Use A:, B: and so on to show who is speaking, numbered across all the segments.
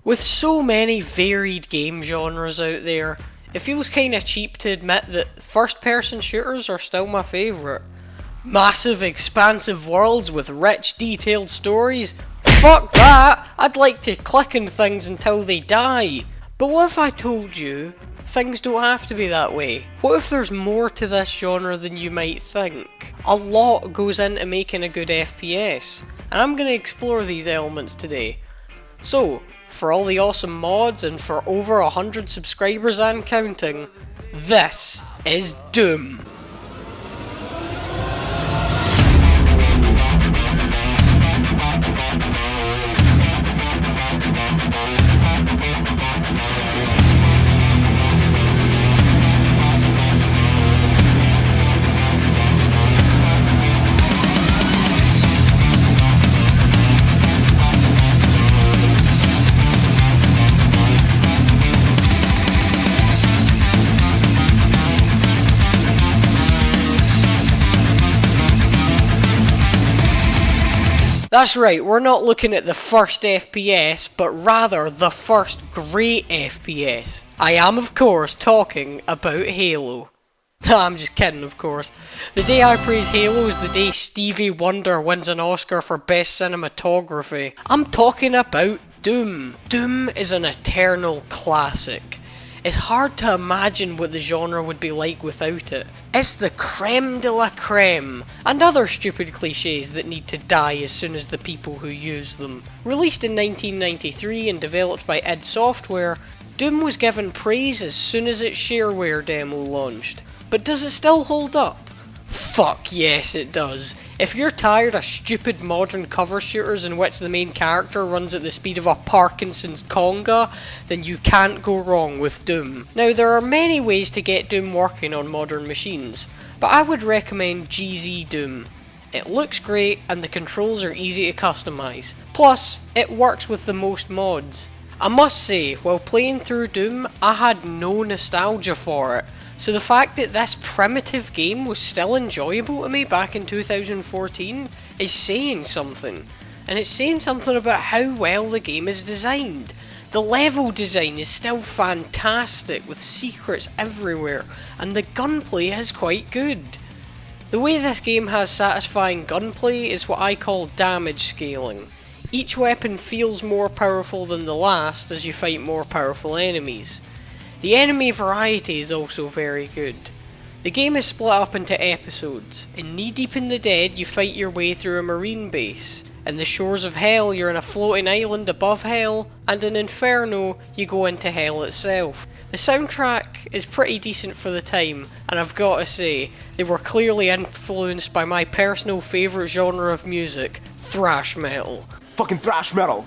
A: With so many varied game genres out there, it feels kinda cheap to admit that first person shooters are still my favourite. Massive expansive worlds with rich detailed stories? Fuck that! I'd like to click on things until they die. But what if I told you things don't have to be that way? What if there's more to this genre than you might think? A lot goes into making a good FPS, and I'm going to explore these elements today. So, for all the awesome mods and for over 100 subscribers and counting, this is Doom. That's right, we're not looking at the first FPS, but rather the first great FPS. I am, of course, talking about Halo. I'm just kidding, of course. The day I praise Halo is the day Stevie Wonder wins an Oscar for Best Cinematography. I'm talking about Doom. Doom is an eternal classic. It's hard to imagine what the genre would be like without it. It's the creme de la creme, and other stupid cliches that need to die as soon as the people who use them. Released in 1993 and developed by id Software, Doom was given praise as soon as its shareware demo launched. But does it still hold up? Fuck yes it does. If you're tired of stupid modern cover shooters in which the main character runs at the speed of a Parkinson's conga, then you can't go wrong with Doom. Now there are many ways to get Doom working on modern machines, but I would recommend GZ Doom. It looks great and the controls are easy to customise. Plus, it works with the most mods. I must say, while playing through Doom, I had no nostalgia for it. So the fact that this primitive game was still enjoyable to me back in 2014 is saying something. And it's saying something about how well the game is designed. The level design is still fantastic with secrets everywhere, and the gunplay is quite good. The way this game has satisfying gunplay is what I call damage scaling. Each weapon feels more powerful than the last as you fight more powerful enemies. The enemy variety is also very good. The game is split up into episodes. In Knee Deep in the Dead you fight your way through a marine base. In the Shores of Hell you're in a floating island above Hell, and in Inferno you go into Hell itself. The soundtrack is pretty decent for the time, and I've got to say, they were clearly influenced by my personal favourite genre of music, thrash metal.
B: Fucking thrash metal!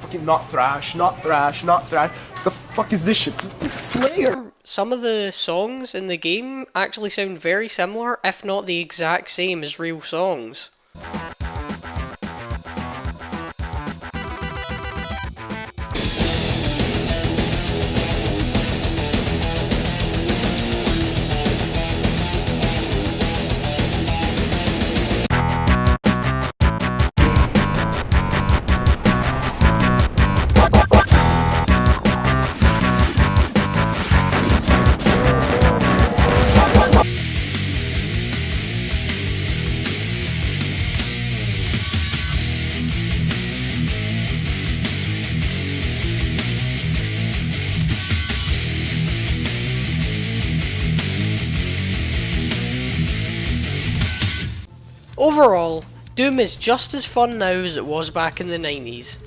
B: Fucking not thrash, not thrash, not thrash. The fuck is this shit? It's Slayer!
A: Some of the songs in the game actually sound very similar, if not the exact same as real songs. Overall, Doom is just as fun now as it was back in the 90s.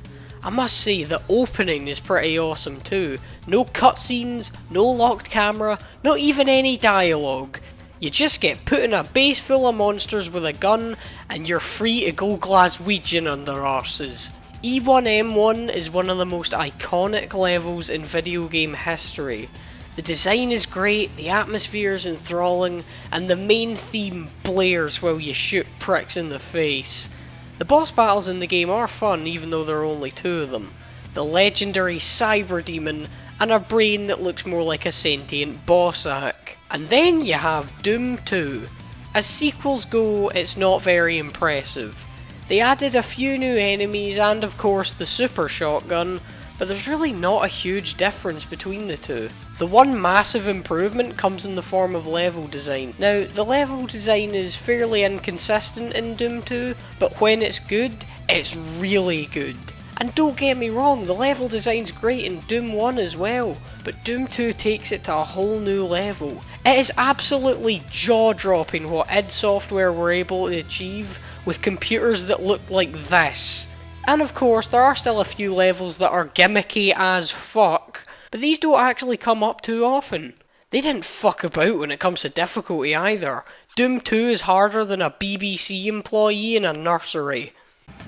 A: I must say, the opening is pretty awesome too. No cutscenes, no locked camera, not even any dialogue. You just get put in a base full of monsters with a gun, and you're free to go Glaswegian on their arses. E1M1 is one of the most iconic levels in video game history. The design is great, the atmosphere is enthralling, and the main theme blares while you shoot pricks in the face. The boss battles in the game are fun, even though there are only 2 of them. The legendary Cyber Demon, and a brain that looks more like a sentient Bossack. And then you have Doom 2. As sequels go, it's not very impressive. They added a few new enemies and of course the super shotgun, but there's really not a huge difference between the two. The one massive improvement comes in the form of level design. Now, the level design is fairly inconsistent in Doom 2, but when it's good, it's really good. And don't get me wrong, the level design's great in Doom 1 as well, but Doom 2 takes it to a whole new level. It is absolutely jaw-dropping what id Software were able to achieve with computers that look like this. And of course, there are still a few levels that are gimmicky as fuck, but these don't actually come up too often. They didn't fuck about when it comes to difficulty either. Doom 2 is harder than a BBC employee in a nursery.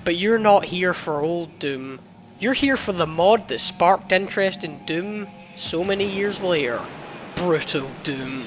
A: But you're not here for old Doom. You're here for the mod that sparked interest in Doom so many years later. Brutal Doom.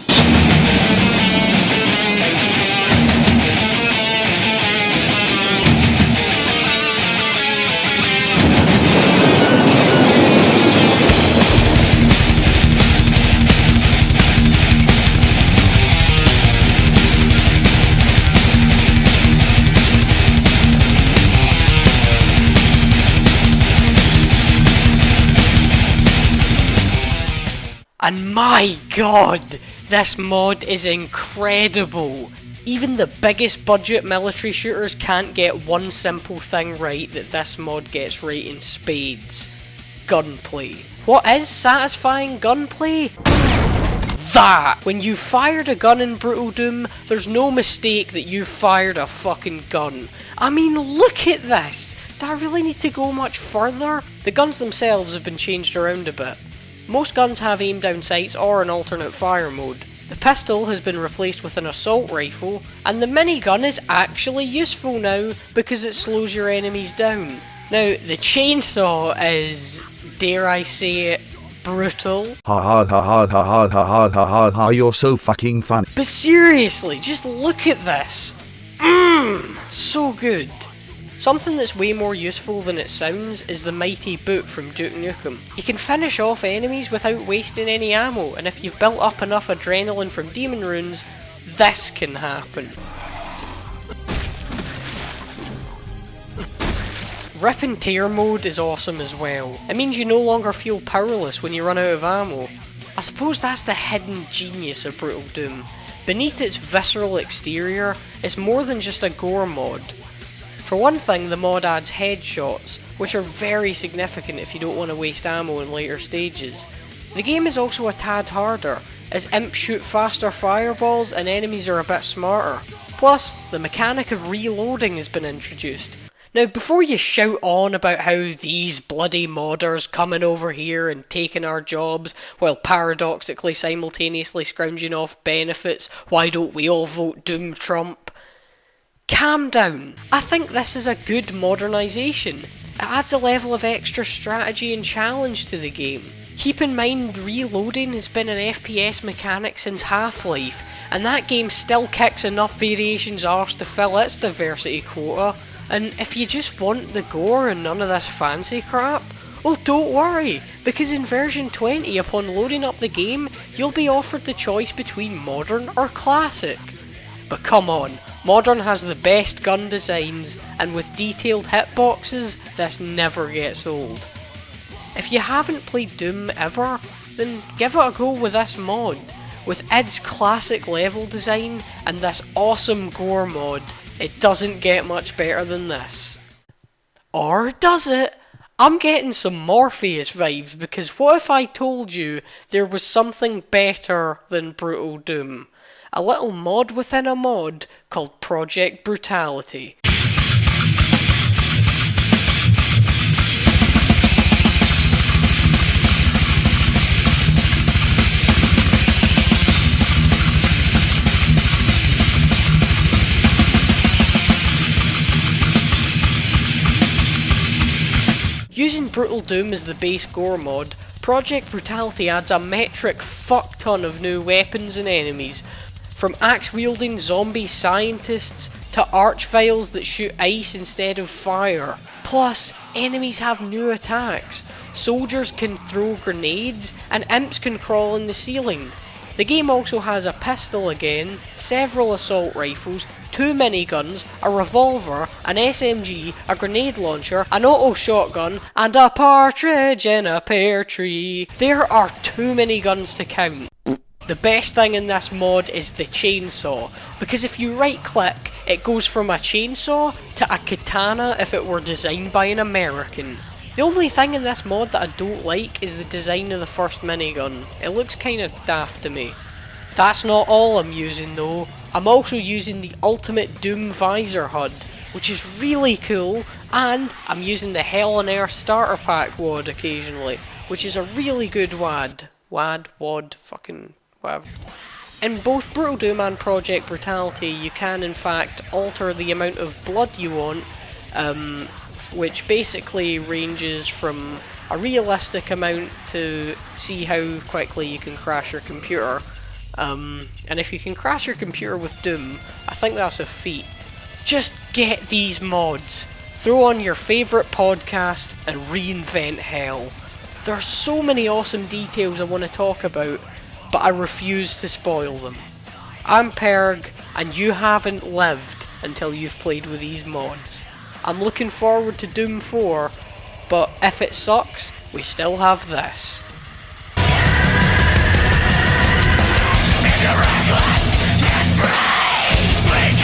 A: And my god, this mod is incredible. Even the biggest budget military shooters can't get one simple thing right that this mod gets right in spades. Gunplay. What is satisfying gunplay? That! When you fired a gun in Brutal Doom, there's no mistake that you fired a fucking gun. I mean, look at this! Do I really need to go much further? The guns themselves have been changed around a bit. Most guns have aim down sights or an alternate fire mode. The pistol has been replaced with an assault rifle, and the minigun is actually useful now because it slows your enemies down. Now, the chainsaw is, dare I say it, brutal.
C: Ha ha ha ha ha ha ha ha ha ha ha, you're so fucking funny.
A: But seriously, just look at this. So good. Something that's way more useful than it sounds is the mighty boot from Duke Nukem. You can finish off enemies without wasting any ammo, and if you've built up enough adrenaline from demon runes, this can happen. Rip and tear mode is awesome as well. It means you no longer feel powerless when you run out of ammo. I suppose that's the hidden genius of Brutal Doom. Beneath its visceral exterior, it's more than just a gore mod. For one thing, the mod adds headshots, which are very significant if you don't want to waste ammo in later stages. The game is also a tad harder, as imps shoot faster fireballs and enemies are a bit smarter. Plus, the mechanic of reloading has been introduced. Now, before you shout on about how these bloody modders coming over here and taking our jobs while paradoxically simultaneously scrounging off benefits, why don't we all vote Doom Trump? Calm down. I think this is a good modernisation. It adds a level of extra strategy and challenge to the game. Keep in mind, reloading has been an FPS mechanic since Half-Life, and that game still kicks enough variations arse to fill its diversity quota. And if you just want the gore and none of this fancy crap, well, don't worry, because in version 20, upon loading up the game, you'll be offered the choice between modern or classic. But come on, modern has the best gun designs, and with detailed hitboxes, this never gets old. If you haven't played Doom ever, then give it a go with this mod. With id's classic level design and this awesome gore mod, it doesn't get much better than this. Or does it? I'm getting some Morpheus vibes, because what if I told you there was something better than Brutal Doom? A little mod within a mod called Project Brutality. Using Brutal Doom as the base gore mod, Project Brutality adds a metric fuckton of new weapons and enemies, from axe-wielding zombie scientists to archviles that shoot ice instead of fire. Plus, enemies have new attacks. Soldiers can throw grenades, and imps can crawl in the ceiling. The game also has a pistol again, several assault rifles, 2 miniguns, a revolver, an SMG, a grenade launcher, an auto shotgun, and a partridge in a pear tree. There are too many guns to count. The best thing in this mod is the chainsaw, because if you right click, it goes from a chainsaw to a katana if it were designed by an American. The only thing in this mod that I don't like is the design of the first minigun. It looks kinda daft to me. That's not all I'm using though. I'm also using the Ultimate Doom Visor HUD, which is really cool, and I'm using the Hell on Earth Starter Pack WAD occasionally, which is a really good WAD. WAD, fucking whatever. In both Brutal Doom and Project Brutality, you can in fact alter the amount of blood you want, which basically ranges from a realistic amount to see how quickly you can crash your computer. And if you can crash your computer with Doom, I think that's a feat. Just get these mods, throw on your favourite podcast, and reinvent hell. There are so many awesome details I want to talk about, but I refuse to spoil them. I'm Perg, and you haven't lived until you've played with these mods. I'm looking forward to Doom 4, but if it sucks, we still have this.
D: If you're reckless, get free.